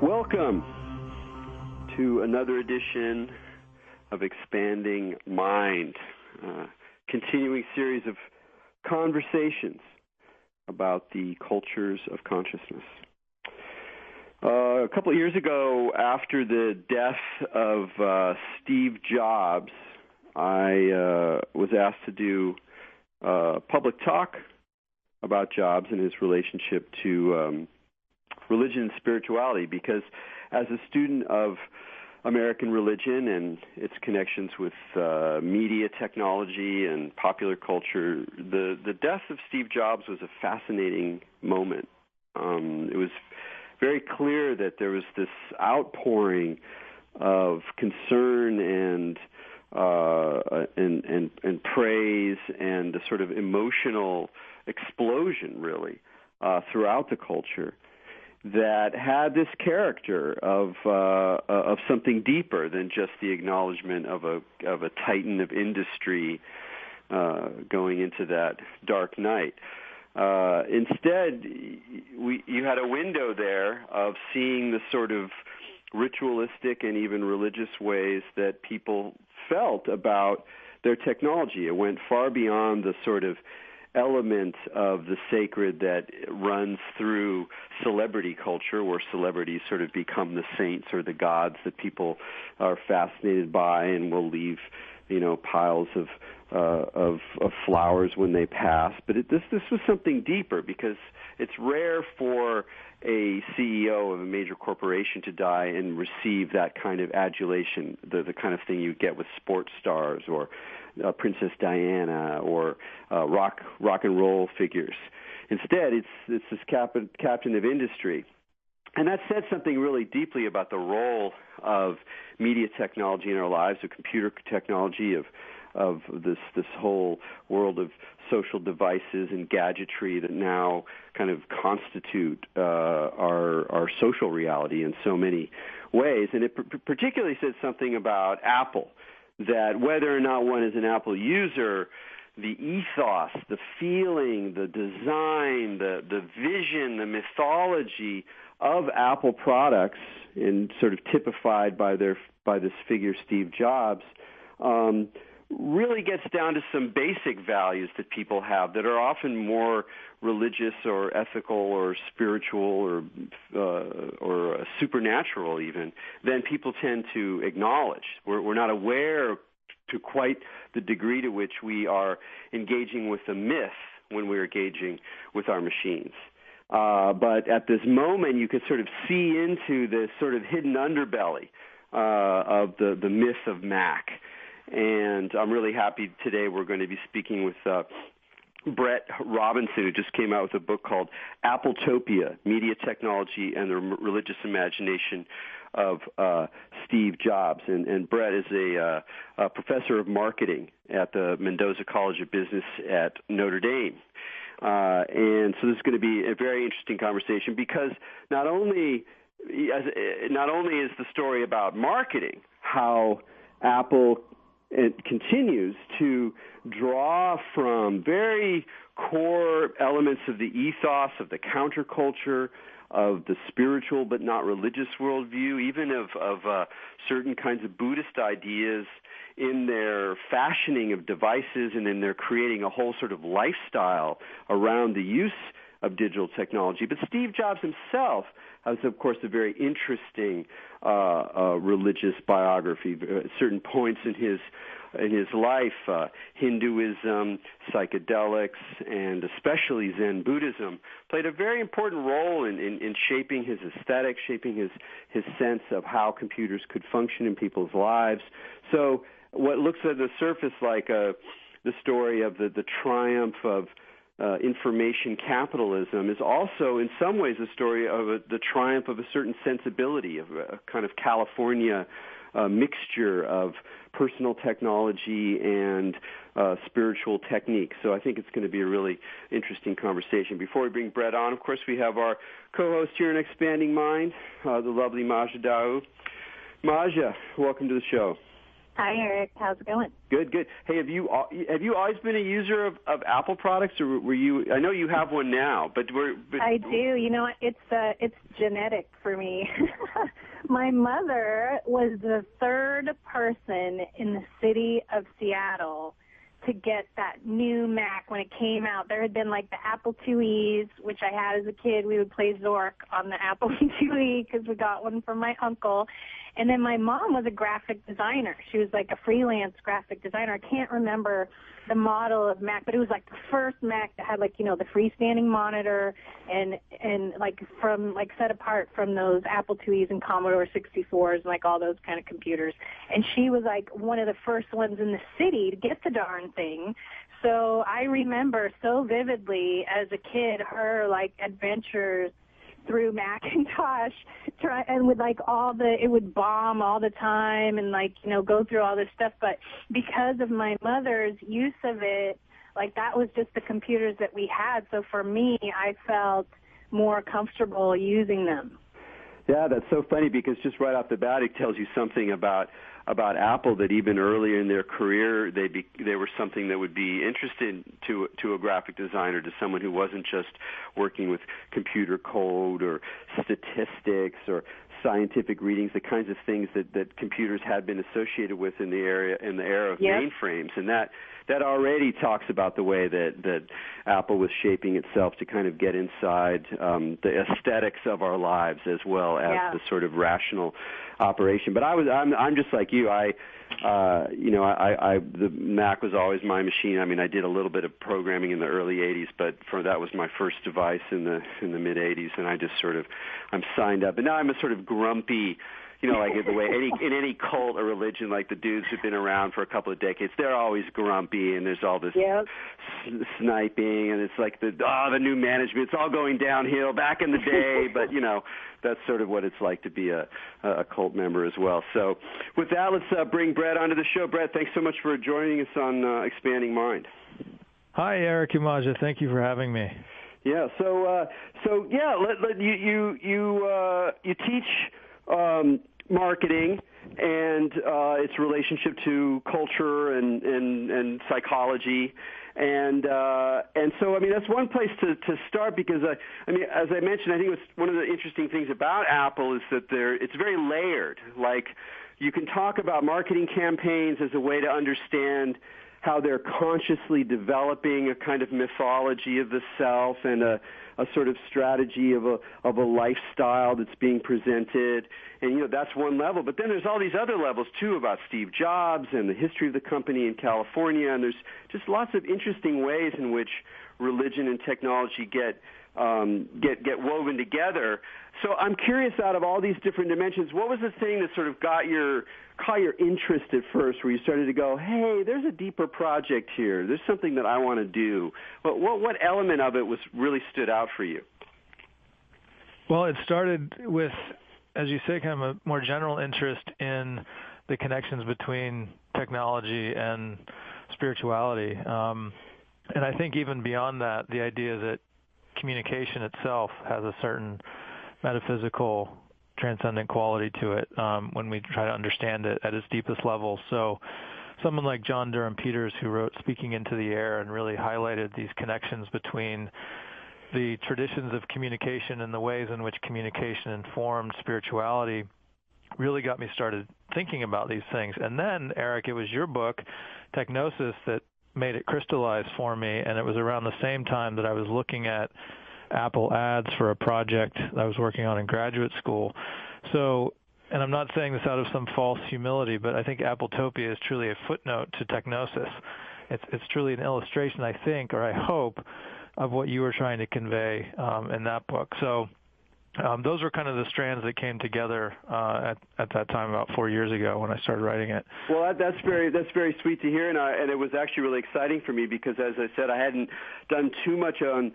Welcome to another edition of Expanding Mind, continuing series of conversations about the cultures of consciousness. A couple of years ago, after the death of Steve Jobs, I was asked to do a public talk about Jobs and his relationship to religion and spirituality, because as a student of American religion and its connections with media technology and popular culture, the death of Steve Jobs was a fascinating moment. It was very clear that there was this outpouring of concern and praise and a sort of emotional explosion, really, throughout the culture, that had this character of something deeper than just the acknowledgement of a titan of industry going into that dark night. Instead, you had a window there of seeing the sort of ritualistic and even religious ways that people felt about their technology. It went far beyond the sort of element of the sacred that runs through celebrity culture, where celebrities sort of become the saints or the gods that people are fascinated by and will leave, piles of flowers when they pass. But this was something deeper, because it's rare for a CEO of a major corporation to die and receive that kind of adulation, the kind of thing you get with sports stars or Princess Diana or rock and roll figures. Instead, it's this captain of industry. And that said something really deeply about the role of media technology in our lives, of computer technology, of this whole world of social devices and gadgetry that now kind of constitute our social reality in so many ways. And it particularly said something about Apple, that whether or not one is an Apple user, the ethos, the feeling, the design, the vision, the mythology of Apple products, and sort of typified by this figure Steve Jobs, really gets down to some basic values that people have that are often more religious or ethical or spiritual or supernatural even than people tend to acknowledge. We're not aware to quite the degree to which we are engaging with a myth when we're engaging with our machines. But at this moment, you can sort of see into this sort of hidden underbelly of the myth of Mac. And I'm really happy today we're going to be speaking with Brett Robinson, who just came out with a book called Appletopia, Media Technology and the Religious Imagination of Steve Jobs. And Brett is a professor of marketing at the Mendoza College of Business at Notre Dame. And so this is going to be a very interesting conversation, because not only is the story about marketing, how Apple continues to draw from very core elements of the ethos of the counterculture, of the spiritual but not religious worldview, even of certain kinds of Buddhist ideas in their fashioning of devices and in their creating a whole sort of lifestyle around the use of digital technology. But Steve Jobs himself has, of course, a very interesting religious biography. At certain points in his life, Hinduism, psychedelics, and especially Zen Buddhism played a very important role in shaping his aesthetic, shaping his sense of how computers could function in people's lives. So what looks at the surface like the story of the triumph of information capitalism is also in some ways a story of the triumph of a certain sensibility, of a kind of California mixture of personal technology and spiritual techniques. So I think it's going to be a really interesting conversation. Before we bring Brett on, of course, we have our co-host here in Expanding Mind, the lovely Maja Daou. Maja, welcome to the show. Hi, Eric. How's it going? Good, good. Hey, have you always been a user of Apple products, or were you? I know you have one now, but I do. You know, it's genetic for me. My mother was the third person in the city of Seattle to get that new Mac when it came out. There had been like the Apple IIe's, which I had as a kid. We would play Zork on the Apple IIe because we got one from my uncle. And then my mom was a graphic designer. She was like a freelance graphic designer. I can't remember the model of Mac, but it was like the first Mac that had like, you know, the freestanding monitor and like from like set apart from those Apple IIe's and Commodore 64s and like all those kind of computers. And she was like one of the first ones in the city to get the darn thing. So I remember so vividly as a kid her like adventures through Macintosh, and with like it would bomb all the time and like, you know, go through all this stuff. But because of my mother's use of it, like that was just the computers that we had. So for me, I felt more comfortable using them. Yeah, that's so funny because just right off the bat, it tells you something about Apple that even earlier in their career they were something that would be interesting to a graphic designer, to someone who wasn't just working with computer code or statistics or scientific readings, the kinds of things that computers had been associated with in the era of mainframes. And that already talks about the way that Apple was shaping itself to kind of get inside the aesthetics of our lives as well as the sort of rational operation. But I'm just like you. The Mac was always my machine. I mean, I did a little bit of programming in the early '80s, but that was my first device in the mid '80s, and I'm signed up. And now I'm a sort of grumpy, you know, like the way in any cult or religion, like the dudes who've been around for a couple of decades, they're always grumpy, and there's all this sniping, and it's like the new management, it's all going downhill back in the day, but you know, that's sort of what it's like to be a cult member as well. So with that, let's bring Brett onto the show. Brett, thanks so much for joining us on Expanding Mind. Hi, Erik Umaja. Thank you for having me. Yeah. So you teach marketing and its relationship to culture and psychology. And so, I mean, that's one place to start because, I mean, as I mentioned, I think one of the interesting things about Apple is that it's very layered. Like, you can talk about marketing campaigns as a way to understand how they're consciously developing a kind of mythology of the self and a sort of strategy of a lifestyle that's being presented. And, you know, that's one level. But then there's all these other levels, too, about Steve Jobs and the history of the company in California. And there's just lots of interesting ways in which religion and technology get woven together. So I'm curious, out of all these different dimensions, what was the thing that sort of caught your interest at first, where you started to go, hey, there's a deeper project here. There's something that I want to do. What element of it really stood out for you? Well, it started with, as you say, kind of a more general interest in the connections between technology and spirituality. And I think even beyond that, the idea that communication itself has a certain metaphysical, transcendent quality to it when we try to understand it at its deepest level. So someone like John Durham Peters, who wrote Speaking into the Air and really highlighted these connections between the traditions of communication and the ways in which communication informed spirituality, really got me started thinking about these things. And then, Erik, it was your book, Technosis, that made it crystallize for me, and it was around the same time that I was looking at Apple ads for a project I was working on in graduate school. So, and I'm not saying this out of some false humility, but I think Appletopia is truly a footnote to Technosis. It's truly an illustration, I think, or I hope, of what you were trying to convey in that book. So those were kind of the strands that came together at that time about 4 years ago when I started writing it. Well, that's very sweet to hear, and it was actually really exciting for me because, as I said, I hadn't done too much on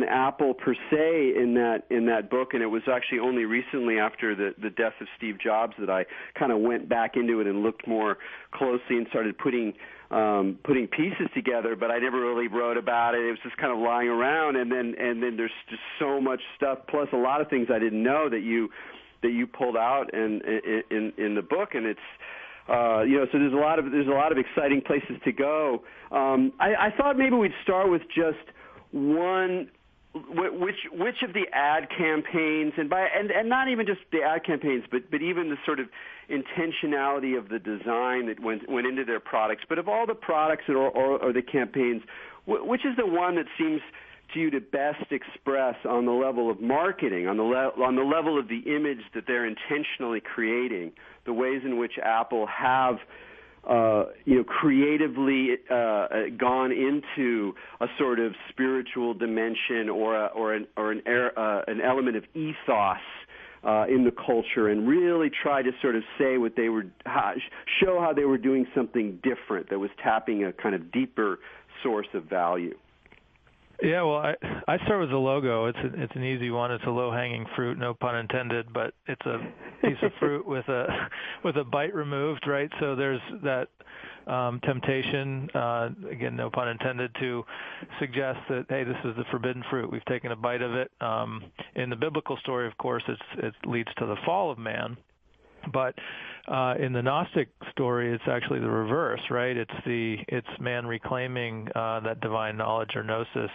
Apple per se in that book, and it was actually only recently after the death of Steve Jobs that I kind of went back into it and looked more closely and started putting pieces together, but I never really wrote about it. It was just kind of lying around, and then there's just so much stuff, plus a lot of things I didn't know that you pulled out in the book, and it's So there's a lot of exciting places to go. I thought maybe we'd start with just one. Which of the ad campaigns, and not even just the ad campaigns, but even the sort of intentionality of the design that went into their products. But of all the products or the campaigns, which is the one that seems to you to best express on the level of marketing, on the level of the image that they're intentionally creating, the ways in which Apple have creatively gone into a sort of spiritual dimension or an element of ethos in the culture, and really try to sort of say what they were, show how they were doing something different that was tapping a kind of deeper source of value. Yeah, well, I start with the logo. It's an easy one. It's a low-hanging fruit, no pun intended, but it's a piece of fruit with a bite removed, right? So there's that temptation, again, no pun intended, to suggest that, hey, this is the forbidden fruit. We've taken a bite of it. In the biblical story, of course, it leads to the fall of man. But in the Gnostic story, it's actually the reverse, right? It's man reclaiming that divine knowledge or gnosis,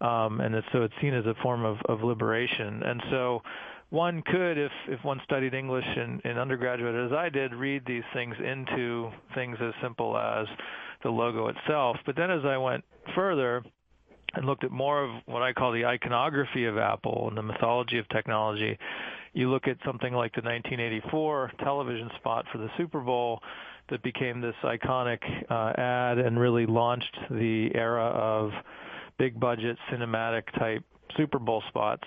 and so it's seen as a form of liberation. And so one could, if one studied English in undergraduate, as I did, read these things into things as simple as the logo itself. But then as I went further and looked at more of what I call the iconography of Apple and the mythology of technology, you look at something like the 1984 television spot for the Super Bowl that became this iconic ad and really launched the era of big-budget cinematic type Super Bowl spots.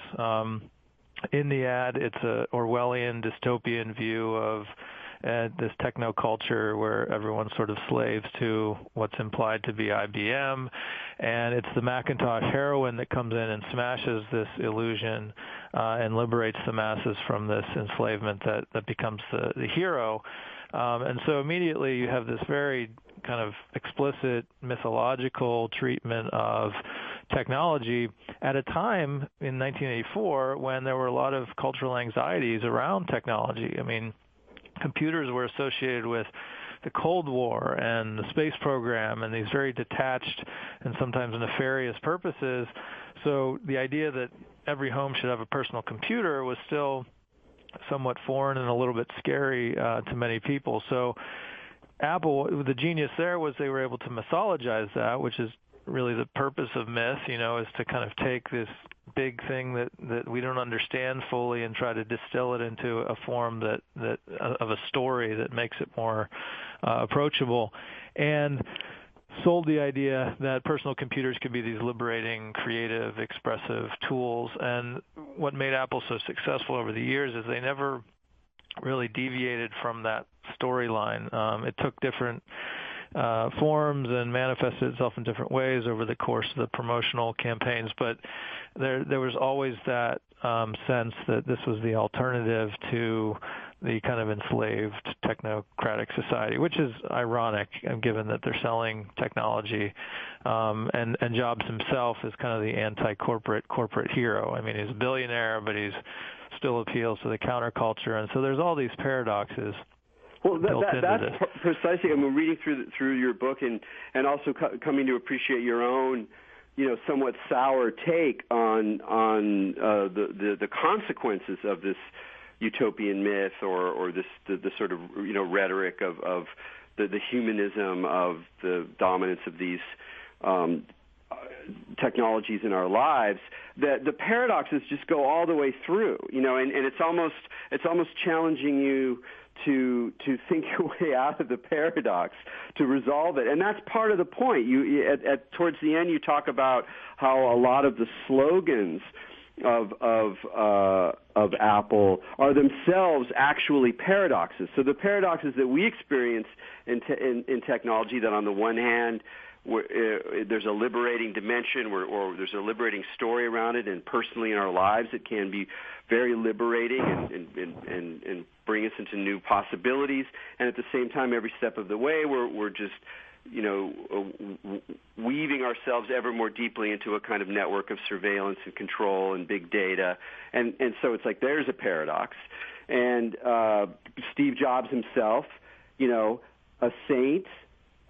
In the ad, it's a Orwellian dystopian view of this techno culture where everyone's sort of slaves to what's implied to be IBM, and it's the Macintosh heroine that comes in and smashes this illusion and liberates the masses from this enslavement that becomes the hero. And so immediately you have this very kind of explicit mythological treatment of technology at a time in 1984 when there were a lot of cultural anxieties around technology. I mean, computers were associated with the Cold War and the space program and these very detached and sometimes nefarious purposes. So the idea that every home should have a personal computer was still somewhat foreign and a little bit scary to many people. So Apple, the genius there was they were able to mythologize that, which is really the purpose of myth, is to kind of take this big thing that we don't understand fully and try to distill it into a form that of a story that makes it more approachable, and sold the idea that personal computers could be these liberating, creative, expressive tools. And what made Apple so successful over the years is they never really deviated from that storyline. It took different forms and manifested itself in different ways over the course of the promotional campaigns, but there was always that sense that this was the alternative to the kind of enslaved technocratic society, which is ironic given that they're selling technology, and Jobs himself is kind of the anti-corporate hero. I mean, he's a billionaire, but he's still appeals to the counterculture, and so there's all these paradoxes. Well, that's precisely. I mean, reading through your book and also coming to appreciate your own, somewhat sour take on the consequences of this utopian myth or this the sort of rhetoric of the humanism of the dominance of these technologies in our lives. That the paradoxes just go all the way through, and it's almost challenging you to think your way out of the paradox, to resolve it. And that's part of the point. Towards the end, you talk about how a lot of the slogans of Apple are themselves actually paradoxes. So the paradoxes that we experience in technology, that on the one hand, there's a liberating dimension or there's a liberating story around it, and personally in our lives it can be very liberating and bring us into new possibilities. And at the same time, every step of the way, we're just weaving ourselves ever more deeply into a kind of network of surveillance and control and big data. And so it's like there's a paradox. And Steve Jobs himself a saint,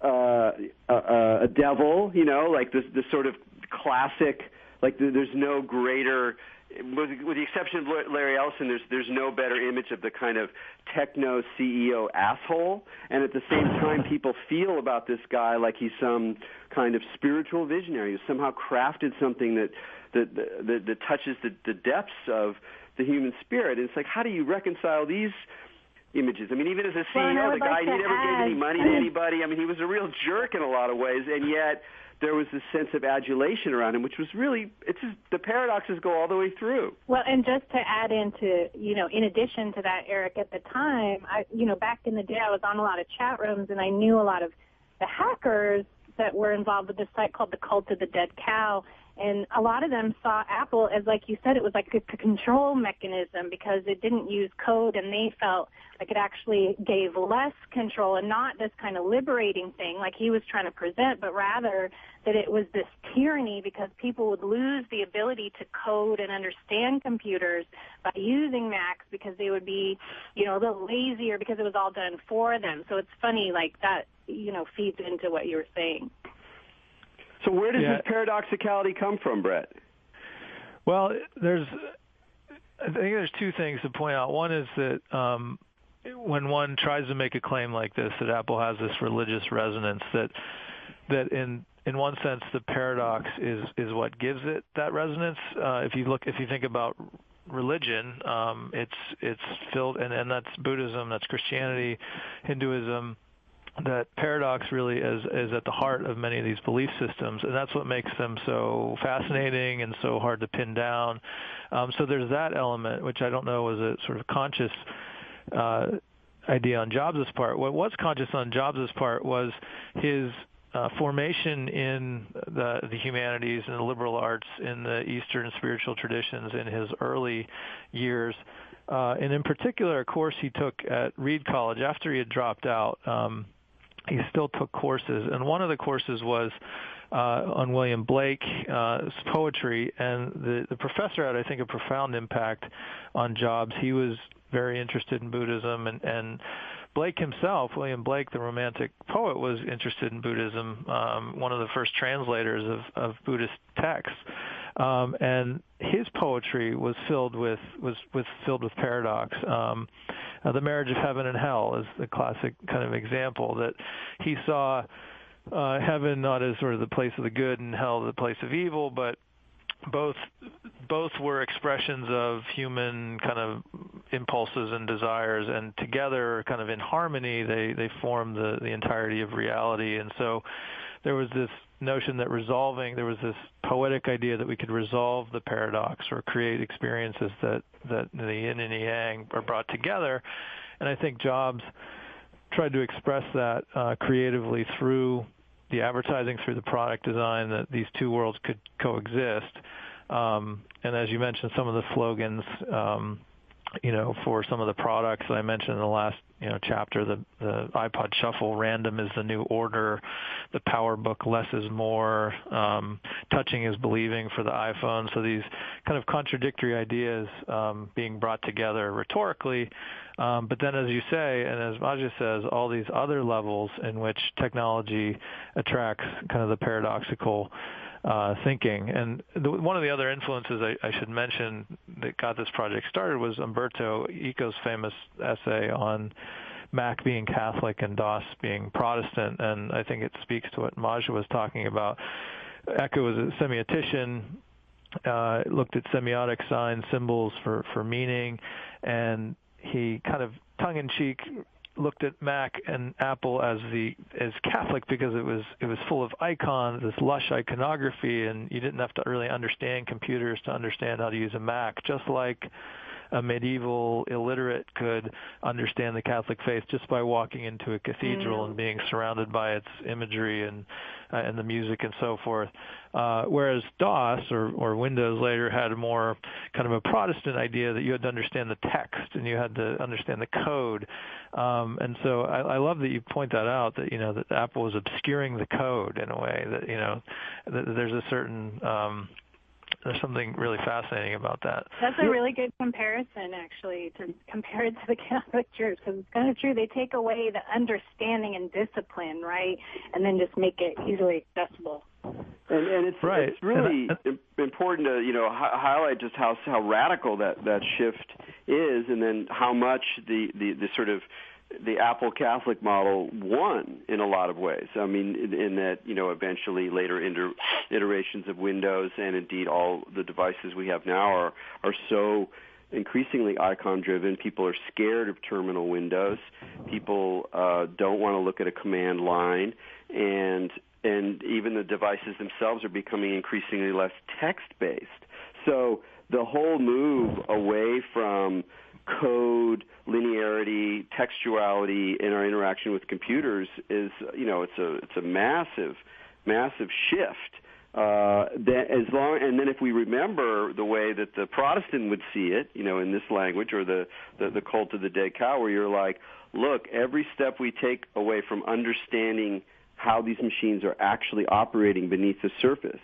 a devil, like the sort of classic, like there's no greater, with the exception of Larry Ellison, there's no better image of the kind of techno CEO asshole. And at the same time, people feel about this guy like he's some kind of spiritual visionary who somehow crafted something that touches the depths of the human spirit. And it's like, how do you reconcile these images? I mean, even as a CEO, the guy, he never gave any money to anybody. I mean, he was a real jerk in a lot of ways, and yet there was this sense of adulation around him, which was really, the paradoxes go all the way through. Well, and just to add into, in addition to that, Eric, at the time, back in the day, I was on a lot of chat rooms, and I knew a lot of the hackers that were involved with this site called the Cult of the Dead Cow. And a lot of them saw Apple as, like you said, it was like a control mechanism because it didn't use code, and they felt like it actually gave less control and not this kind of liberating thing like he was trying to present, but rather that it was this tyranny because people would lose the ability to code and understand computers by using Macs because they would be, a little lazier because it was all done for them. So it's funny, like that, feeds into what you were saying. So where does this paradoxicality come from, Brett? Well, I think there's two things to point out. One is that when one tries to make a claim like this, that Apple has this religious resonance, that in one sense the paradox is what gives it that resonance. If you think about religion, it's filled, and that's Buddhism, that's Christianity, Hinduism. That paradox really is at the heart of many of these belief systems, and that's what makes them so fascinating and so hard to pin down. So there's that element, which I don't know was a sort of conscious idea on Jobs' part. What was conscious on Jobs' part was his formation in the humanities and the liberal arts in the Eastern spiritual traditions in his early years. And in particular, a course he took at Reed College after he had dropped out. He still took courses, and one of the courses was on William Blake's poetry, and the professor had, I think, a profound impact on Jobs. He was very interested in Buddhism, and Blake himself, William Blake, the Romantic poet, was interested in Buddhism, one of the first translators of Buddhist texts. And his poetry was filled with paradox. The Marriage of Heaven and Hell is the classic kind of example that he saw heaven not as sort of the place of the good and hell the place of evil, but both were expressions of human kind of impulses and desires, and together, kind of in harmony, they form the entirety of reality. And so there was this notion that there was this poetic idea that we could resolve the paradox or create experiences that the yin and the yang are brought together. And I think Jobs tried to express that creatively through the advertising, through the product design, that these two worlds could coexist. And as you mentioned, some of the slogans, for some of the products that I mentioned in the last chapter, the iPod Shuffle, random is the new order, the PowerBook, less is more, touching is believing for the iPhone. So these kind of contradictory ideas being brought together rhetorically. But then, as you say, and as Maja says, all these other levels in which technology attracts kind of the paradoxical thinking. And one of the other influences I should mention that got this project started was Umberto Eco's famous essay on Mac being Catholic and DOS being Protestant, and I think it speaks to what Maja was talking about. Eco was a semiotician, looked at semiotic signs, symbols for meaning, and he kind of tongue-in-cheek looked at Mac and Apple as Catholic because it was full of icons, this lush iconography, and you didn't have to really understand computers to understand how to use a Mac, just like a medieval illiterate could understand the Catholic faith just by walking into a cathedral and being surrounded by its imagery and the music and so forth. Whereas DOS or Windows later had a more kind of a Protestant idea that you had to understand the text and you had to understand the code. And so I love that you point that out, that that Apple was obscuring the code in a way, that that there's a certain There's something really fascinating about that. That's a really good comparison, actually, to compare it to the Catholic Church, because it's kind of true. They take away the understanding and discipline, right, and then just make it easily accessible. And it's really important to highlight just how radical that shift is, and then how much the sort of the Apple Catholic model won in a lot of ways. I mean, in that, eventually later iterations of Windows and indeed all the devices we have now are so increasingly icon-driven. People are scared of terminal windows. People don't want to look at a command line, and even the devices themselves are becoming increasingly less text-based. So the whole move away from code, linearity, textuality in our interaction with computers is, it's a massive shift. And then if we remember the way that the Protestant would see it, in this language, or the cult of the dead cow, where you're like, look, every step we take away from understanding how these machines are actually operating beneath the surface,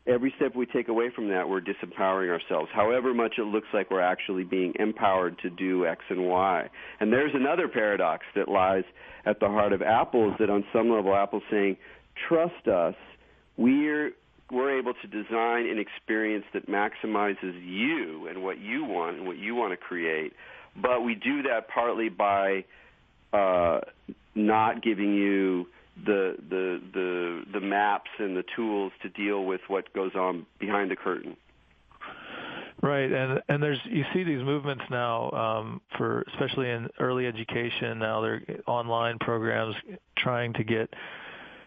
every step we take away from that, we're disempowering ourselves, however much it looks like we're actually being empowered to do X and Y. And there's another paradox that lies at the heart of Apple, is that on some level Apple's saying, trust us, we're able to design an experience that maximizes you and what you want and what you want to create, but we do that partly by not giving you the maps and the tools to deal with what goes on behind the curtain. Right, and you see these movements now for especially in early education. Now they're online programs trying to get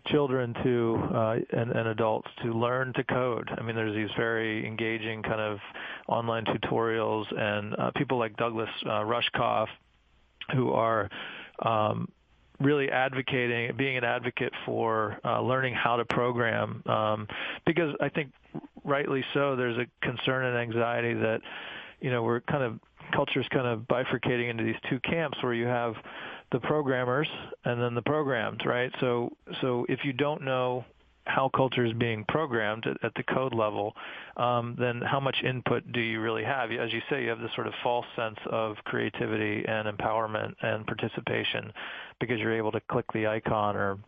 children to and adults to learn to code. I mean, there's these very engaging kind of online tutorials, and people like Douglas Rushkoff, who are really being an advocate for learning how to program, because I think rightly so, there's a concern and anxiety that, culture's kind of bifurcating into these two camps where you have the programmers and then the programmed, right? So if you don't know how culture is being programmed at the code level, then how much input do you really have? As you say, you have this sort of false sense of creativity and empowerment and participation because you're able to click the icon or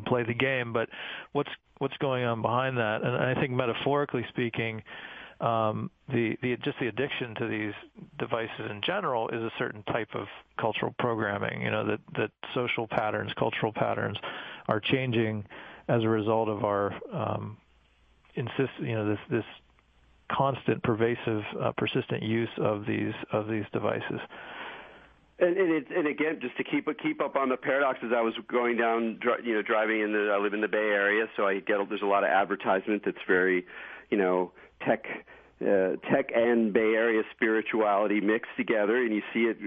play the game. But what's going on behind that? And I think metaphorically speaking, just the addiction to these devices in general is a certain type of cultural programming. That social patterns, cultural patterns, are changing as a result of our this constant, pervasive, persistent use of these devices. And again, just to keep up on the paradoxes, I was going down, driving I live in the Bay Area, so there's a lot of advertisement that's very, tech and Bay Area spirituality mixed together, and you see it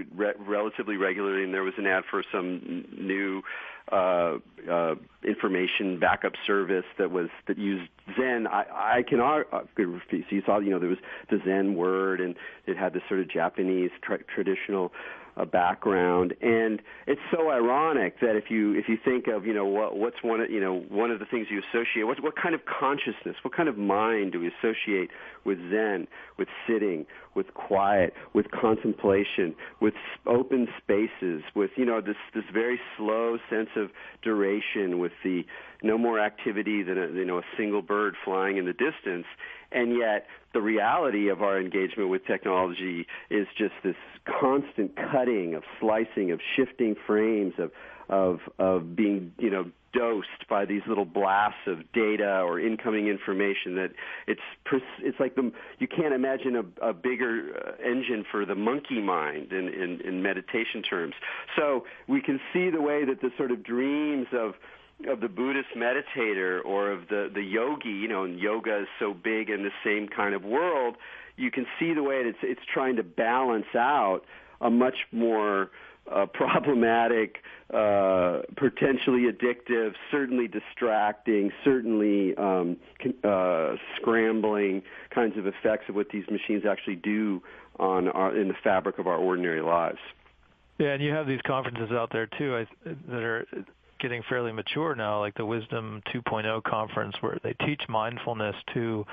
relatively regularly. And there was an ad for some new information backup service that used Zen. So you saw, there was the Zen word, and it had this sort of Japanese traditional background, and it's so ironic that if you think of what's one of the things you associate, what kind of consciousness, what kind of mind do we associate with Zen, with sitting, with quiet, with contemplation, with open spaces, with this very slow sense of duration, with the no more activity than a single bird flying in the distance. And yet the reality of our engagement with technology is just this constant cutting, of slicing, of shifting frames, of being dosed by these little blasts of data or incoming information that it's like you can't imagine a bigger engine for the monkey mind in meditation terms. So we can see the way that the sort of dreams of the Buddhist meditator or of the yogi, and yoga is so big in the same kind of world, you can see the way it's trying to balance out a much more problematic, potentially addictive, certainly distracting, certainly scrambling kinds of effects of what these machines actually do in the fabric of our ordinary lives. Yeah, and you have these conferences out there too that are getting fairly mature now, like the Wisdom 2.0 conference, where they teach mindfulness to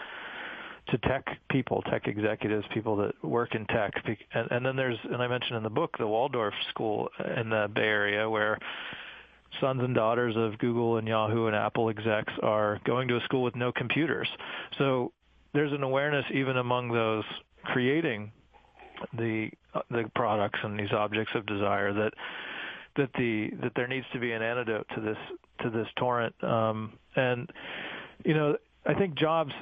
tech people, tech executives, people that work in tech. And then there's, and I mentioned in the book, the Waldorf School in the Bay Area, where sons and daughters of Google and Yahoo and Apple execs are going to a school with no computers. So there's an awareness even among those creating the products and these objects of desire that there needs to be an antidote to this torrent. And I think Jobs,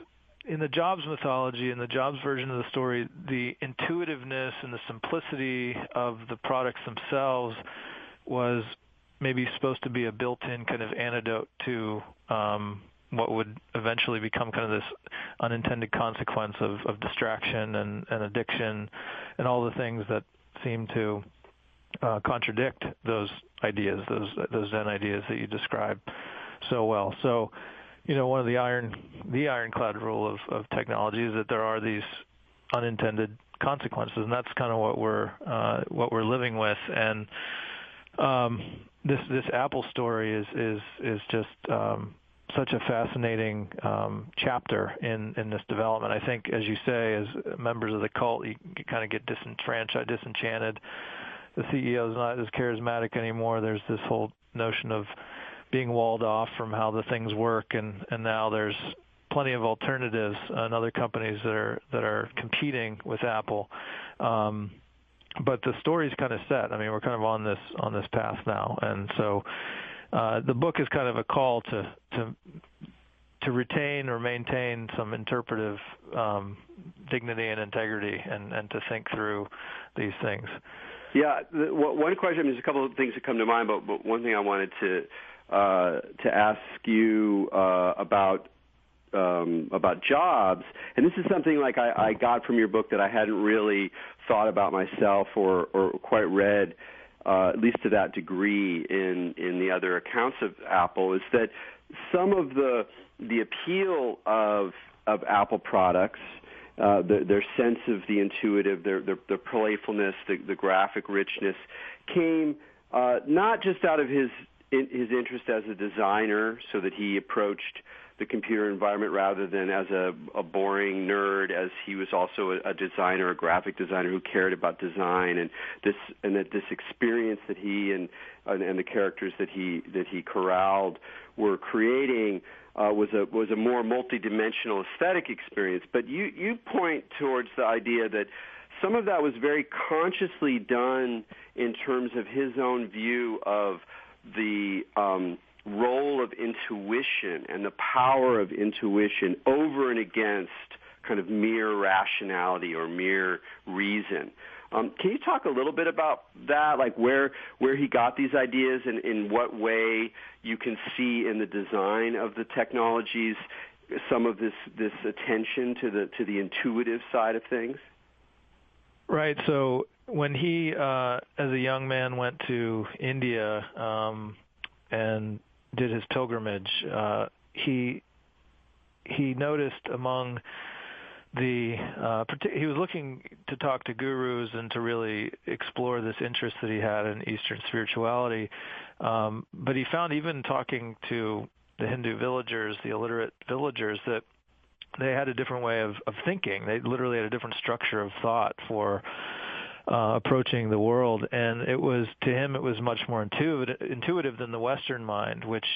in the Jobs mythology, in the Jobs version of the story, the intuitiveness and the simplicity of the products themselves was maybe supposed to be a built-in kind of antidote to what would eventually become kind of this unintended consequence of distraction and addiction and all the things that seem to contradict those ideas, those Zen ideas that you described so well. So, one of the ironclad rule of technology is that there are these unintended consequences, and that's kind of what we're living with. And this Apple story is just such a fascinating chapter in this development. I think, as you say, as members of the cult, you kind of get disenchanted. The CEO is not as charismatic anymore. There's this whole notion of being walled off from how the things work, and now there's plenty of alternatives and other companies that are competing with Apple. But the story's kind of set. I mean, we're kind of on this path now, and so the book is kind of a call to retain or maintain some interpretive dignity and integrity, and to think through these things. Yeah, one question. There's a couple of things that come to mind, but one thing I wanted to ask you about Jobs, and this is something like I got from your book that I hadn't really thought about myself or quite read, at least to that degree in the other accounts of Apple, is that some of the appeal of Apple products, their sense of the intuitive, their playfulness, the graphic richness, came not just out of his interest as a designer, so that he approached the computer environment rather than as a boring nerd, as he was also a designer, a graphic designer who cared about design, and that this experience that he and the characters that he corralled were creating was a more multidimensional aesthetic experience. But you point towards the idea that some of that was very consciously done in terms of his own view of the role of intuition and the power of intuition over and against kind of mere rationality or mere reason. Can you talk a little bit about that, like where he got these ideas, and in what way you can see in the design of the technologies some of this attention to the intuitive side of things? Right. So when he, as a young man, went to India and did his pilgrimage, he noticed among he was looking to talk to gurus and to really explore this interest that he had in Eastern spirituality. But he found, even talking to the Hindu villagers, the illiterate villagers, that they had a different way of thinking. They literally had a different structure of thought for approaching the world, and to him it was much more intuitive than the Western mind, which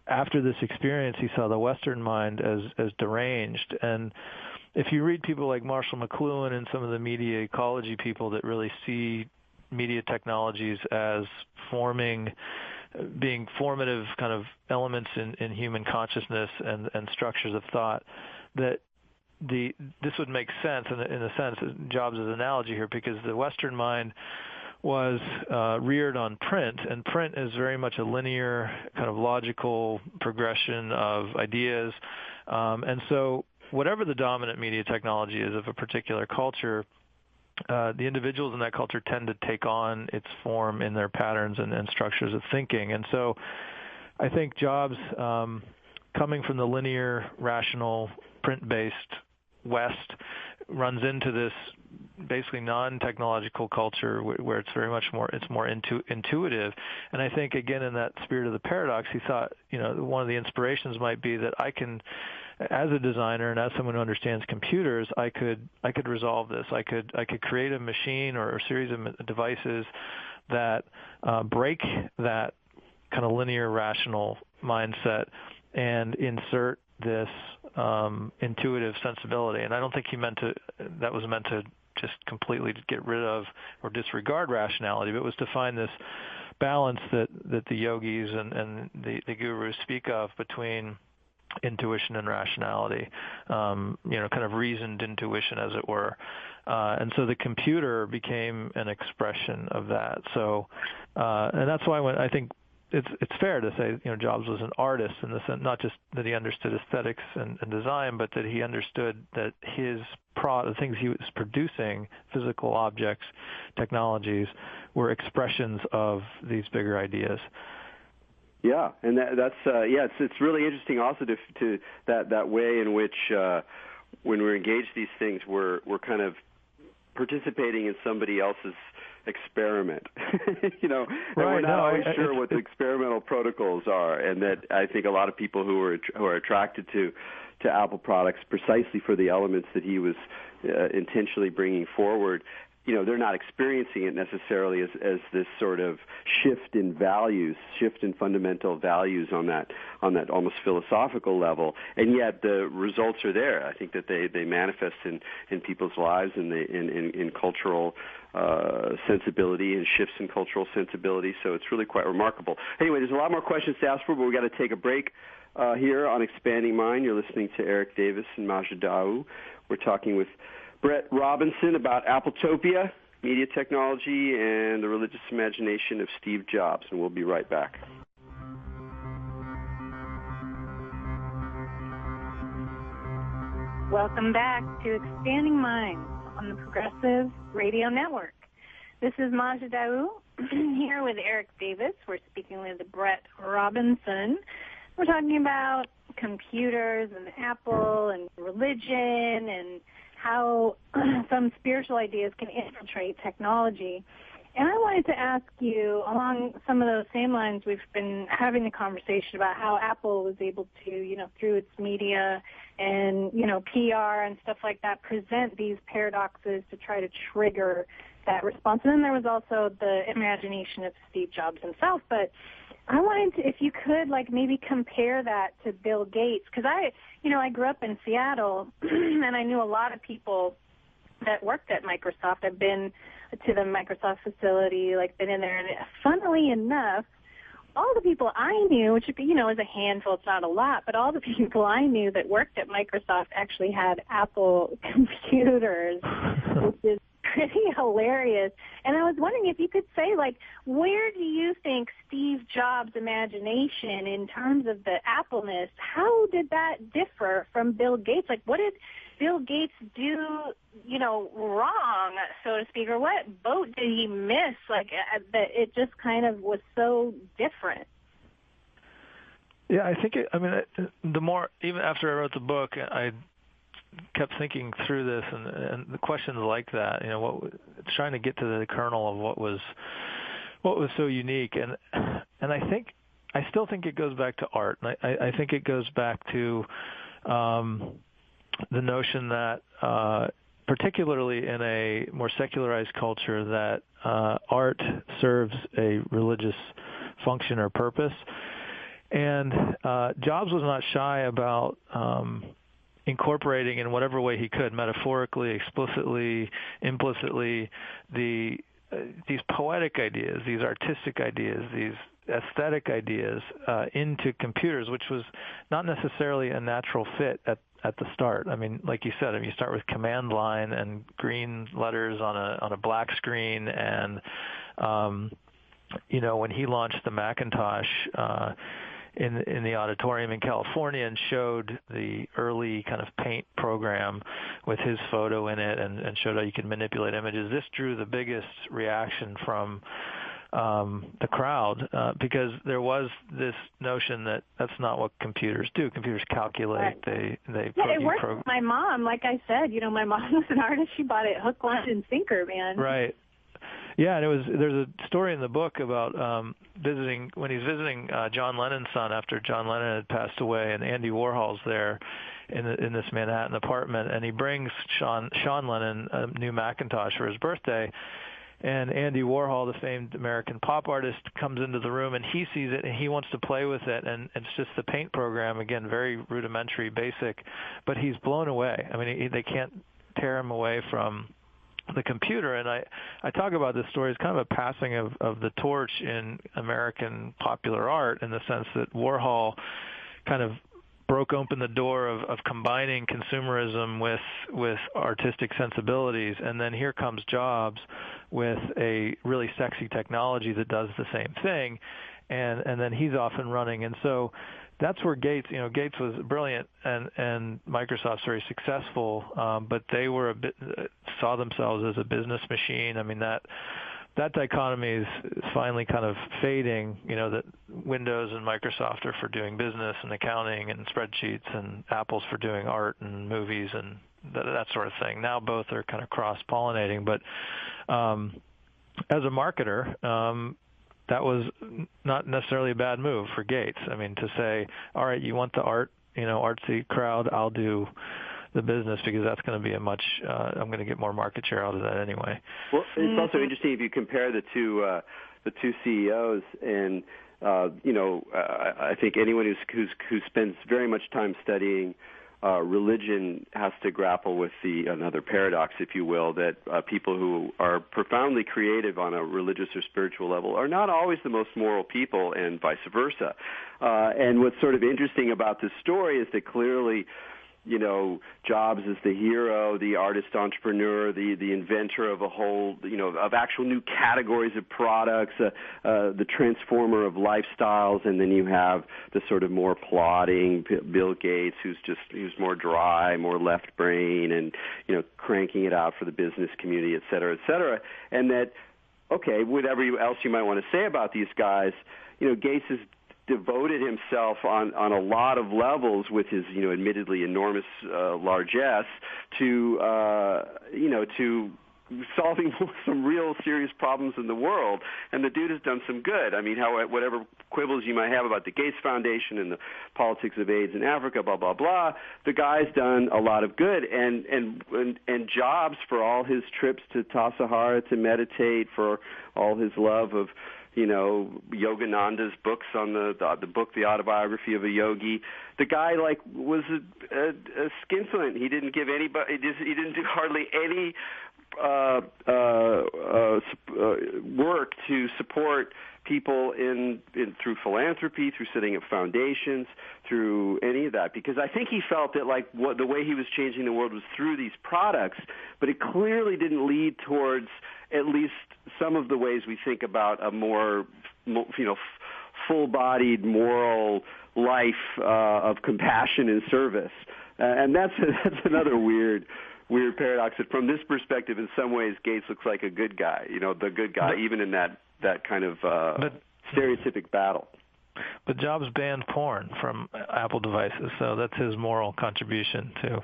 after this experience he saw the Western mind as deranged. And if you read people like Marshall McLuhan and some of the media ecology people that really see media technologies as being formative kind of elements in human consciousness and structures of thought, that this would make sense, in a sense, Jobs' analogy here, because the Western mind was reared on print, and print is very much a linear kind of logical progression of ideas. And so whatever the dominant media technology is of a particular culture, the individuals in that culture tend to take on its form in their patterns and structures of thinking. And so I think Jobs, coming from the linear, rational, print-based West, runs into this basically non-technological culture where it's very much more intuitive. And I think, again, in that spirit of the paradox, he thought, one of the inspirations might be that I can as a designer and as someone who understands computers, I could resolve this. I could create a machine or a series of devices that break that kind of linear rational mindset and insert this intuitive sensibility. And I don't think that was meant to just completely get rid of or disregard rationality, but it was to find this balance that the yogis and the gurus speak of between intuition and rationality, kind of reasoned intuition, as it were. And so the computer became an expression of that. So, and that's why I think it's fair to say, Jobs was an artist in the sense, not just that he understood aesthetics and design, but that he understood that the things he was producing, physical objects, technologies, were expressions of these bigger ideas. Yeah, and it's really interesting also to that way in which when we're engaged these things, we're kind of participating in somebody else's experiment, and we're not always sure what the experimental protocols are, and that I think a lot of people who are attracted to Apple products precisely for the elements that he was intentionally bringing forward, they're not experiencing it necessarily as this sort of shift in fundamental values on that almost philosophical level, and yet the results are there. I think that they manifest in people's lives and in cultural sensibility and shifts in cultural sensibility. So it's really quite remarkable. Anyway, there's a lot more questions to ask for, but we've got to take a break here on Expanding Mind. You're listening to Erik Davis and Maja Dawu. We're talking with Brett Robinson about Appletopia, media technology, and the religious imagination of Steve Jobs, and we'll be right back. Welcome back to Expanding Minds on the Progressive Radio Network. This is Maja Dawu here with Erik Davis. We're speaking with Brett Robinson. We're talking about computers and Apple and religion and how some spiritual ideas can infiltrate technology. And I wanted to ask you, along some of those same lines, we've been having the conversation about how Apple was able to, through its media and, PR and stuff like that, present these paradoxes to try to trigger that response. And then there was also the imagination of Steve Jobs himself. But I wanted to, if you could, maybe compare that to Bill Gates, because I grew up in Seattle, and I knew a lot of people that worked at Microsoft. I've been to the Microsoft facility, been in there, and funnily enough, all the people I knew, which, is a handful, it's not a lot, but all the people I knew that worked at Microsoft actually had Apple computers, which is pretty hilarious. And I was wondering if you could say, where do you think Steve Jobs' imagination in terms of the Appleness, how did that differ from Bill Gates? What did Bill Gates do, wrong, so to speak, or what boat did he miss, that it just kind of was so different? Yeah, I think the more, even after I wrote the book, I kept thinking through this and the questions like that, trying to get to the kernel of what was so unique, and I still think it goes back to art. And I think it goes back to the notion that particularly in a more secularized culture, that art serves a religious function or purpose. And Jobs was not shy about incorporating in whatever way he could, metaphorically, explicitly, implicitly, these poetic ideas, these artistic ideas, these aesthetic ideas into computers, which was not necessarily a natural fit at the start. Like you said, you start with command line and green letters on a black screen, and when he launched the Macintosh in the auditorium in California and showed the early kind of paint program with his photo in it and showed how you could manipulate images, this drew the biggest reaction from the crowd because there was this notion that that's not what computers do. Computers calculate. Right. It worked with my mom. Like I said, my mom was an artist. She bought it hook, line, and sinker, man. Right. Yeah, and there's a story in the book about when he's visiting John Lennon's son after John Lennon had passed away, and Andy Warhol's there, in this Manhattan apartment, and he brings Sean Lennon a new Macintosh for his birthday. And Andy Warhol, the famed American pop artist, comes into the room, and he sees it, and he wants to play with it. And it's just the paint program, again, very rudimentary, basic, but he's blown away. I mean, they can't tear him away from the computer. And I talk about this story as kind of a passing of the torch in American popular art, in the sense that Warhol kind of broke open the door of combining consumerism with artistic sensibilities, and then here comes Jobs with a really sexy technology that does the same thing, and then he's off and running. And so that's where Gates was brilliant, and Microsoft's very successful, but they were saw themselves as a business machine. I mean, that dichotomy is finally kind of fading, that Windows and Microsoft are for doing business and accounting and spreadsheets, and Apple's for doing art and movies and that sort of thing. Now both are kind of cross-pollinating, but as a marketer, that was not necessarily a bad move for Gates. I mean, to say, all right, you want the artsy crowd, I'll do the business, because that's going to be I'm going to get more market share out of that anyway. Well, it's also interesting if you compare the two CEOs, and I think anyone who spends very much time studying religion has to grapple with another paradox, if you will, that people who are profoundly creative on a religious or spiritual level are not always the most moral people, and vice versa. And what's sort of interesting about this story is that clearly, Jobs is the hero, the artist entrepreneur, the inventor of a whole, of actual new categories of products, the transformer of lifestyles, and then you have the sort of more plodding Bill Gates, who's more dry, more left brain, and cranking it out for the business community, et cetera, and that, okay, whatever else you might want to say about these guys, Gates is devoted himself on a lot of levels, with his admittedly enormous largesse, to solving some real serious problems in the world. And the dude has done some good. I mean, whatever quibbles you might have about the Gates Foundation and the politics of AIDS in Africa, blah blah blah, the guy's done a lot of good. And Jobs, for all his trips to Tassajara to meditate, for all his love of Yogananda's books on the book, The Autobiography of a Yogi. The guy was a skinflint. He didn't give anybody. He didn't do hardly any work to support people through philanthropy, through setting up foundations, through any of that, because I think he felt that the way he was changing the world was through these products, but it clearly didn't lead towards at least some of the ways we think about a more full-bodied moral life of compassion and service, and that's another weird paradox. That from this perspective, in some ways, Gates looks like a good guy, the good guy, even in that kind of stereotypic battle. But Jobs banned porn from Apple devices, so that's his moral contribution to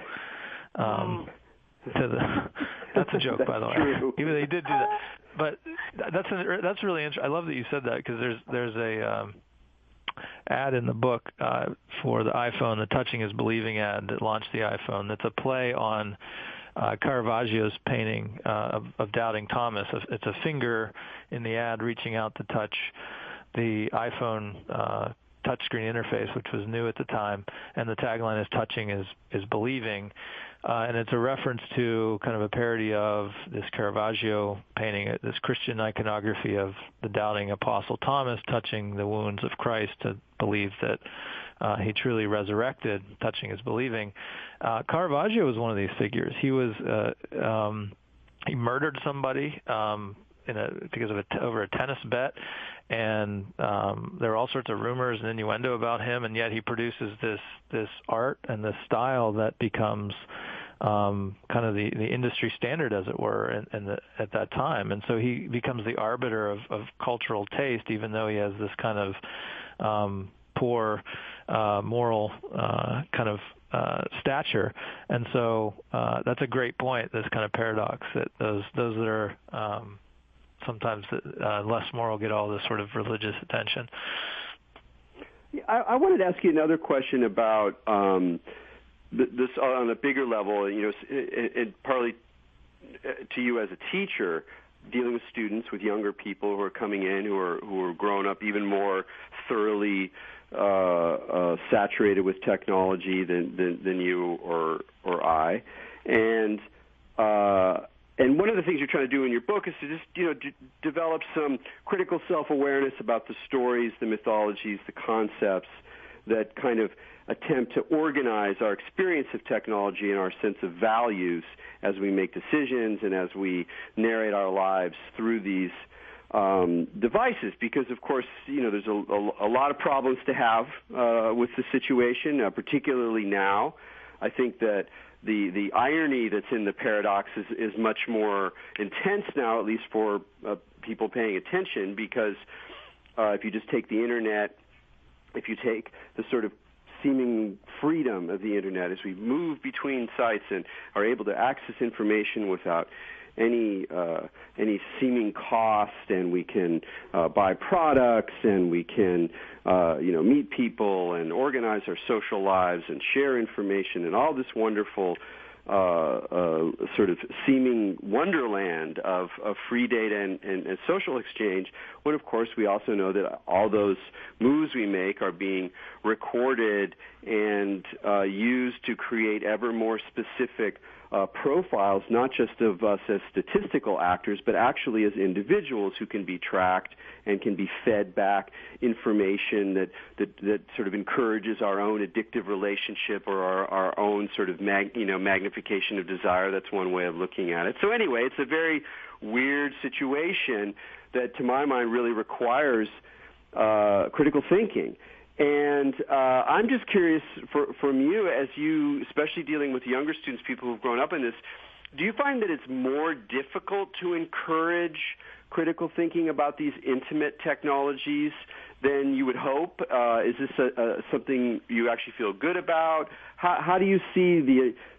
that's a joke, by the way. Even though he did do that, but that's really interesting. I love that you said that, because there's a ad in the book for the iPhone, the Touching is Believing ad that launched the iPhone. That's a play on Caravaggio's painting of Doubting Thomas. It's a finger in the ad reaching out to touch the iPhone touchscreen interface, which was new at the time, and the tagline is "Touching is Believing." And it's a reference to kind of a parody of this Caravaggio painting, this Christian iconography of the doubting Apostle Thomas touching the wounds of Christ to believe that he truly resurrected. Touching is believing. Caravaggio was one of these figures. He was he murdered somebody because of over a tennis bet, and there are all sorts of rumors and innuendo about him, and yet he produces this art and this style that becomes kind of the industry standard, as it were, at that time. And so he becomes the arbiter of cultural taste, even though he has this kind of poor moral kind of stature. And so that's a great point, this kind of paradox, that those that are sometimes less moral get all this sort of religious attention. I wanted to ask you another question about this on a bigger level, and partly to you as a teacher, dealing with students, with younger people who are coming in, who are grown up even more thoroughly saturated with technology than you or I, and one of the things you're trying to do in your book is to just develop some critical self-awareness about the stories, the mythologies, the concepts that kind of attempt to organize our experience of technology and our sense of values as we make decisions and as we narrate our lives through these devices. Because, of course, there's a lot of problems to have with the situation, particularly now. I think that the irony that's in the paradox is much more intense now, at least for people paying attention, because if you just take the Internet, if you take the sort of seeming freedom of the Internet as we move between sites and are able to access information without any seeming cost, and we can buy products, and we can meet people and organize our social lives and share information and all this wonderful sort of seeming wonderland of free data and social exchange, when of course we also know that all those moves we make are being recorded and used to create ever more specific profiles, not just of us as statistical actors, but actually as individuals who can be tracked and can be fed back information that sort of encourages our own addictive relationship or our own sort of magnification of desire. That's one way of looking at it. So anyway, it's a very weird situation that, to my mind, really requires critical thinking. And I'm just curious from you, as you, especially dealing with younger students, people who've grown up in this, do you find that it's more difficult to encourage critical thinking about these intimate technologies than you would hope? Is this something you actually feel good about? How do you see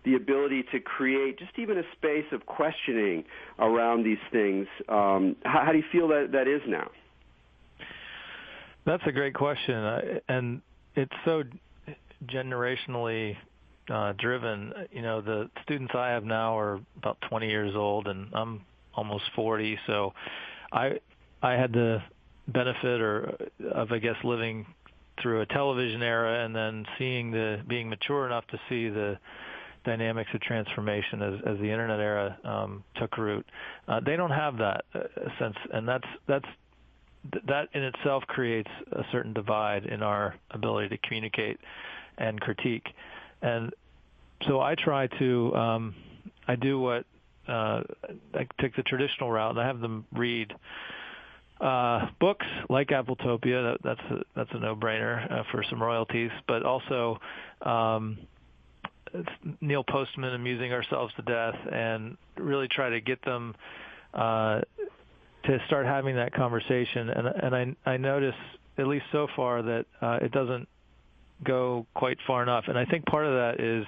the ability to create just even a space of questioning around these things? How do you feel that is now? That's a great question, and it's so generationally driven. The students I have now are about 20 years old, and I'm almost 40. So, I had the benefit of I guess living through a television era, and then being mature enough to see the dynamics of transformation as the internet era took root. They don't have that sense, and that in itself creates a certain divide in our ability to communicate and critique. And so I try to, I do what, I take the traditional route, and I have them read books like Appletopia. That's a no-brainer for some royalties, but also Neil Postman, Amusing Ourselves to Death, and really try to get them to start having that conversation. And I notice, at least so far, that it doesn't go quite far enough. And I think part of that is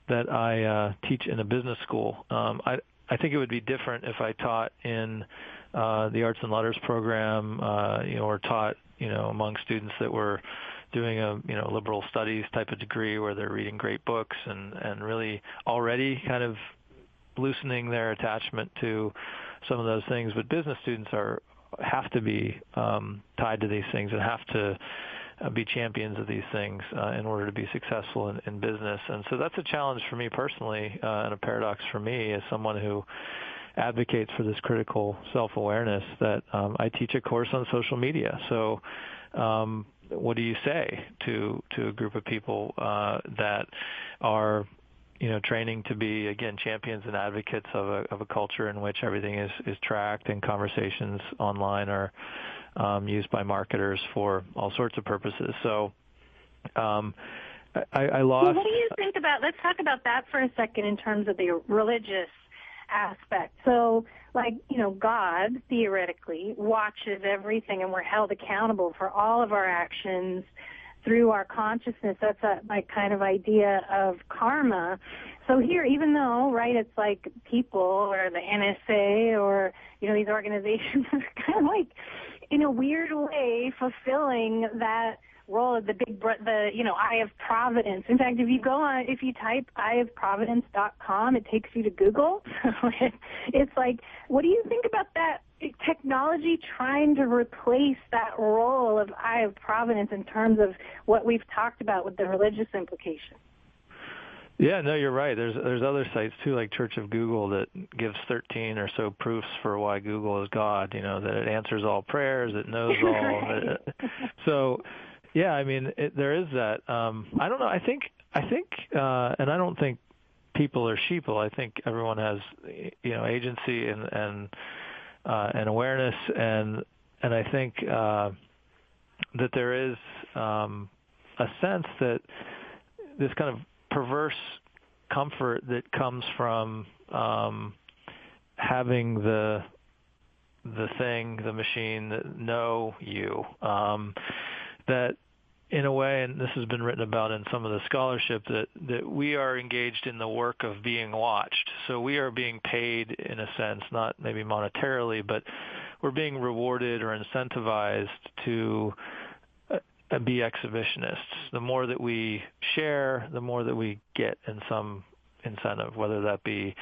that I teach in a business school. I think it would be different if I taught in the Arts and Letters program, or taught, among students that were doing a, liberal studies type of degree where they're reading great books and really already kind of loosening their attachment to some of those things. But business students have to be tied to these things and have to be champions of these things in order to be successful in business. And so that's a challenge for me personally, and a paradox for me as someone who advocates for this critical self-awareness, that I teach a course on social media. So what do you say to a group of people that are training to be, again, champions and advocates of a culture in which everything is tracked and conversations online are used by marketers for all sorts of purposes? So I lost... Well, what do you think about, let's talk about that for a second in terms of the religious aspect. So, God, theoretically, watches everything, and we're held accountable for all of our actions through our consciousness. That's a kind of idea of karma. So here, even though, right, it's like people or the NSA or, these organizations are kind of in a weird way fulfilling that role of the Eye of Providence. In fact, if you type eyeofprovidence.com, it takes you to Google. So it's like, what do you think about that technology trying to replace that role of Eye of Providence in terms of what we've talked about with the religious implications? Yeah, no, you're right. There's other sites too, like Church of Google, that gives 13 or so proofs for why Google is God. That it answers all prayers, it knows all. So, yeah, I mean, there is that. I don't know. I think, and I don't think people are sheeple. I think everyone has, agency and awareness, and I think that there is a sense that this kind of perverse comfort that comes from having the machine that know you, that in a way, and this has been written about in some of the scholarship, that we are engaged in the work of being watched. So we are being paid, in a sense, not maybe monetarily, but we're being rewarded or incentivized to be exhibitionists. The more that we share, the more that we get in some incentive, whether that be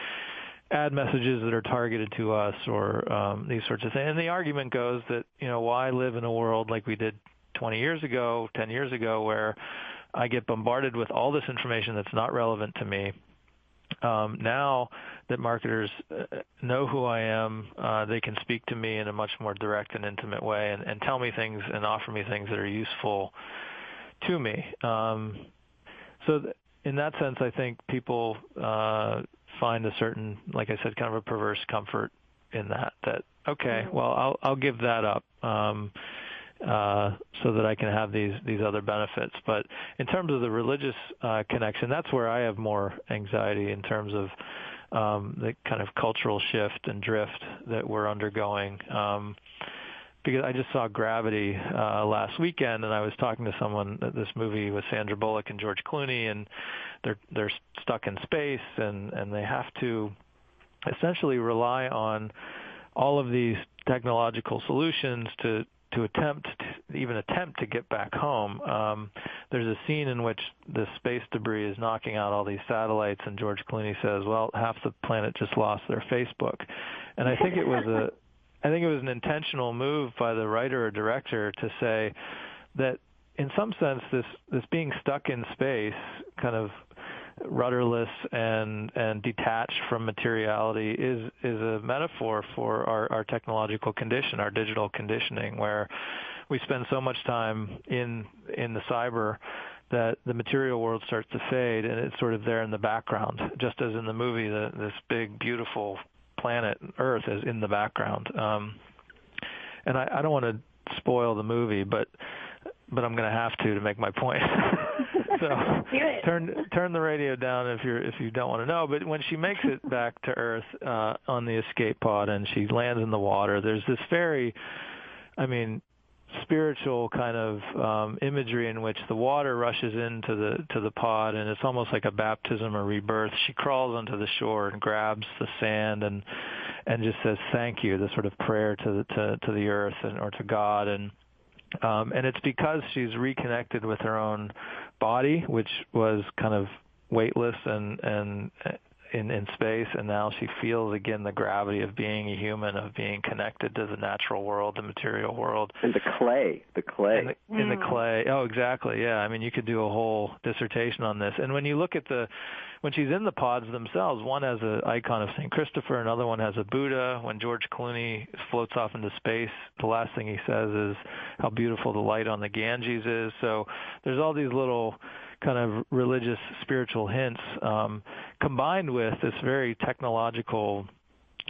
ad messages that are targeted to us or these sorts of things. And the argument goes that, why live in a world like we did 20 years ago, 10 years ago, where I get bombarded with all this information that's not relevant to me. Now that marketers know who I am, they can speak to me in a much more direct and intimate way and tell me things and offer me things that are useful to me. In that sense, I think people find a certain, like I said, kind of a perverse comfort in that okay, well, I'll give that up so that I can have these other benefits. But in terms of the religious connection, that's where I have more anxiety in terms of the kind of cultural shift and drift that we're undergoing. Because I just saw Gravity last weekend, and I was talking to someone at this movie with Sandra Bullock and George Clooney, and they're stuck in space, and they have to essentially rely on all of these technological solutions to attempt to get back home. There's a scene in which the space debris is knocking out all these satellites, and George Clooney says, "Well, half the planet just lost their Facebook," and I think it was an intentional move by the writer or director to say that, in some sense, this being stuck in space, kind of rudderless and detached from materiality, is a metaphor for our technological condition, our digital conditioning, where we spend so much time in the cyber that the material world starts to fade, and it's sort of there in the background, just as in the movie, this big, beautiful planet Earth is in the background. And I don't want to spoil the movie, but I'm going to have to make my point. So turn the radio down if you don't want to know. But when she makes it back to Earth on the escape pod and she lands in the water, there's this very, spiritual kind of imagery in which the water rushes into the pod, and it's almost like a baptism or rebirth. She crawls onto the shore and grabs the sand and just says thank you, the sort of prayer to the earth or to God, and it's because she's reconnected with her own body, which was kind of weightless and in space, and now she feels again the gravity of being a human, of being connected to the natural world, the material world. And the clay. In the clay. Oh, exactly. Yeah. You could do a whole dissertation on this. And when you look at when she's in the pods themselves, one has an icon of St. Christopher, another one has a Buddha. When George Clooney floats off into space, the last thing he says is how beautiful the light on the Ganges is. So there's all these little kind of religious, spiritual hints combined with this very technological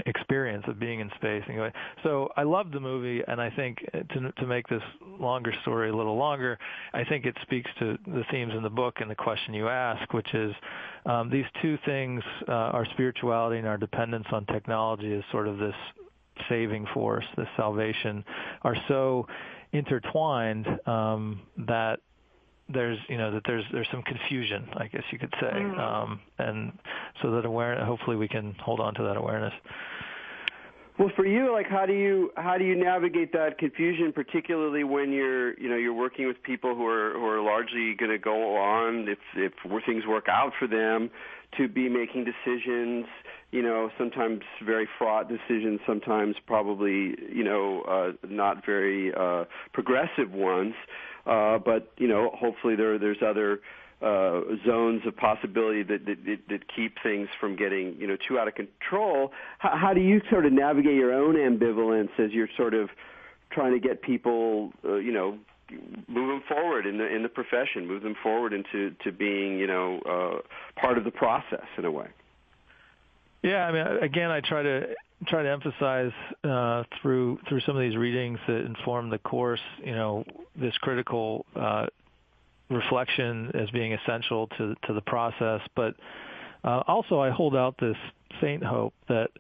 experience of being in space. Anyway, so I love the movie, and I think to make this longer story a little longer, I think it speaks to the themes in the book and the question you ask, which is these two things, our spirituality and our dependence on technology as sort of this saving force, this salvation, are so intertwined that there's some confusion, I guess you could say, and so that hopefully we can hold on to that awareness. Well, for you, like, how do you navigate that confusion, particularly when you're working with people who are largely going to go on, if things work out for them, to be making decisions, sometimes very fraught decisions, sometimes probably not very progressive ones, but hopefully there's other zones of possibility that keep things from getting too out of control. How do you sort of navigate your own ambivalence as you're sort of trying to get people move them forward in the profession, move them forward into being part of the process in a way? Yeah, I mean, again, I try to emphasize through some of these readings that inform the course, this critical reflection as being essential to the process. But also I hold out this faint hope that,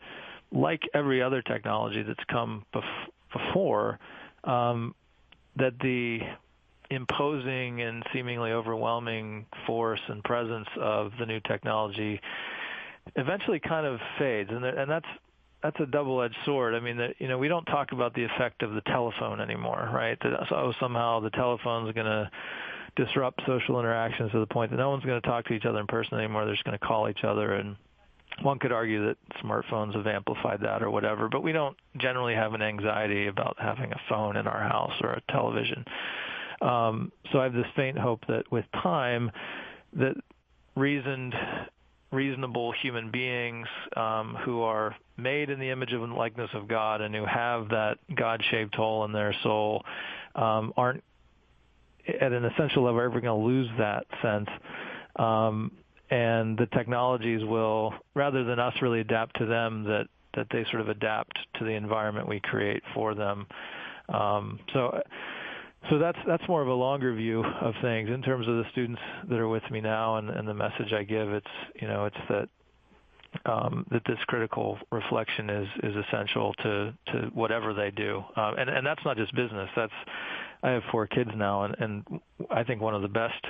like every other technology that's come before, that the imposing and seemingly overwhelming force and presence of the new technology eventually kind of fades, and that's a double-edged sword. I mean, we don't talk about the effect of the telephone anymore, right? So somehow the telephone's going to disrupt social interactions to the point that no one's going to talk to each other in person anymore. They're just going to call each other, and one could argue that smartphones have amplified that or whatever, but we don't generally have an anxiety about having a phone in our house or a television. So I have this faint hope that with time, that reasonable human beings who are made in the image and likeness of God and who have that God-shaped hole in their soul aren't at an essential level ever going to lose that sense. And the technologies will, rather than us really adapt to them, that they sort of adapt to the environment we create for them. So that's more of a longer view of things. In terms of the students that are with me now and the message I give, it's that this critical reflection is essential to whatever they do. And that's not just business. I have 4 kids now, and I think one of the best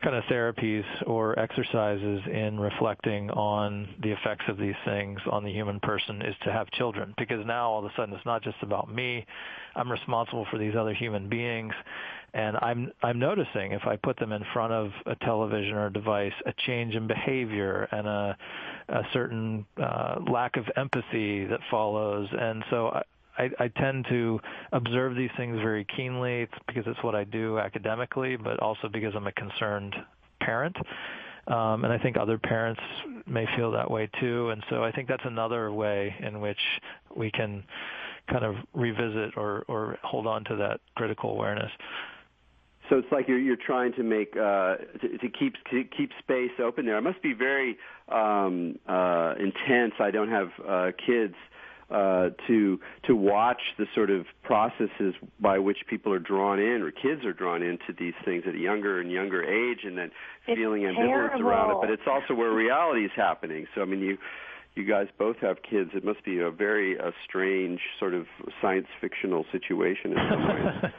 kind of therapies or exercises in reflecting on the effects of these things on the human person is to have children, because now all of a sudden it's not just about me. I'm responsible for these other human beings, and I'm noticing if I put them in front of a television or a device, a change in behavior and a certain lack of empathy that follows. And so I tend to observe these things very keenly. It's because it's what I do academically, but also because I'm a concerned parent. And I think other parents may feel that way too. And so I think that's another way in which we can kind of revisit or hold on to that critical awareness. So it's like you're trying to make to keep space open there. It must be very intense. I don't have kids. To watch the sort of processes by which people are drawn in, or kids are drawn into these things at a younger and younger age, and then feeling ambivalence around it. But it's also where reality is happening. So I mean, you guys both have kids. It must be a very strange sort of science fictional situation in some ways.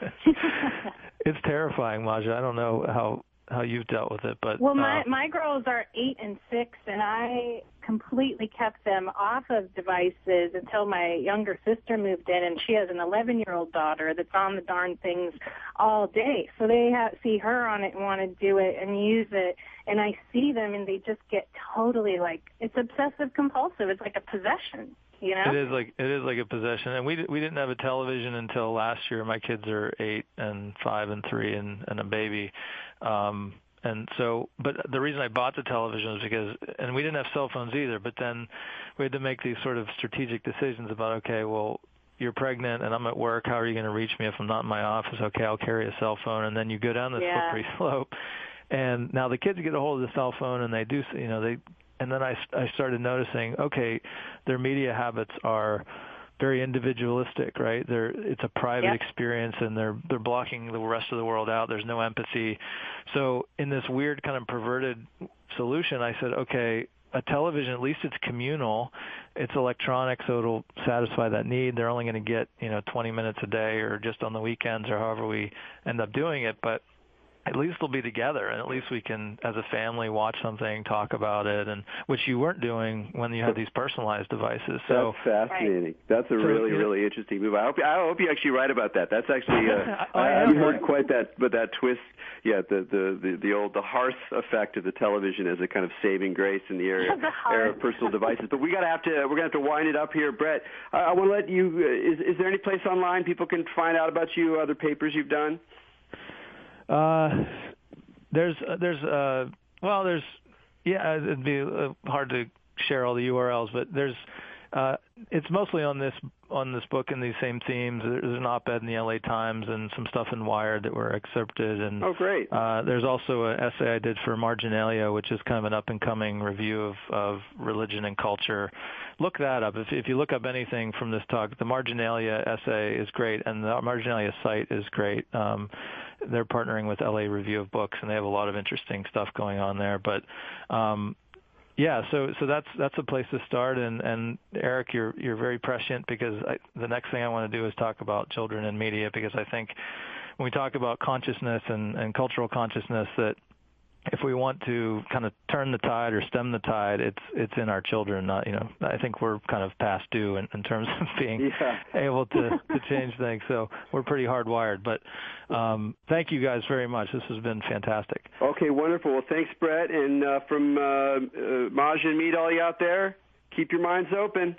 It's terrifying, Maja. I don't know how you've dealt with it, but well, my girls are 8 and 6, and I completely kept them off of devices until my younger sister moved in, and she has an 11-year-old daughter that's on the darn things all day. So they see her on it and want to do it and use it, and I see them, and they just get totally it's obsessive compulsive. It's like a possession. It is like a possession, and we didn't have a television until last year. My kids are 8 and 5 and 3 and a baby, and so. But the reason I bought the television was because, and we didn't have cell phones either. But then we had to make these sort of strategic decisions about, okay, well, you're pregnant and I'm at work. How are you going to reach me if I'm not in my office? Okay, I'll carry a cell phone, and then you go down this slippery slope. And now the kids get a hold of the cell phone, and they do, And then I started noticing, okay, their media habits are very individualistic, right? It's a private experience, and they're blocking the rest of the world out. There's no empathy. So in this weird kind of perverted solution, I said, okay, a television, at least it's communal. It's electronic, so it'll satisfy that need. They're only going to get 20 minutes a day, or just on the weekends, or however we end up doing it. But at least they'll be together, and at least we can, as a family, watch something, talk about it, and which you weren't doing when you had these personalized devices. So that's fascinating. Right. That's a really interesting move. I hope you actually write about that. That's actually I haven't heard quite that, but that twist. Yeah, the hearth effect of the television as a kind of saving grace in the era of personal devices. But we're gonna have to wind it up here, Brett. I want to let you. Is there any place online people can find out about you, other papers you've done? It'd be hard to share all the URLs, but it's mostly on this book and these same themes. There's an op-ed in the LA Times and some stuff in Wired that were excerpted. And great. There's also an essay I did for Marginalia, which is kind of an up-and-coming review of religion and culture. Look that up. If you look up anything from this talk, the Marginalia essay is great, and the Marginalia site is great. They're partnering with LA Review of Books, and they have a lot of interesting stuff going on there. But so that's a place to start. And Erik, you're very prescient, because the next thing I want to do is talk about children and media, because I think when we talk about consciousness and cultural consciousness, that if we want to kind of turn the tide or stem the tide, it's in our children. Not, I think we're kind of past due in terms of being able to change things. So we're pretty hardwired. But thank you guys very much. This has been fantastic. Okay, wonderful. Well, thanks, Brett. And from Maj and me to all you out there, keep your minds open.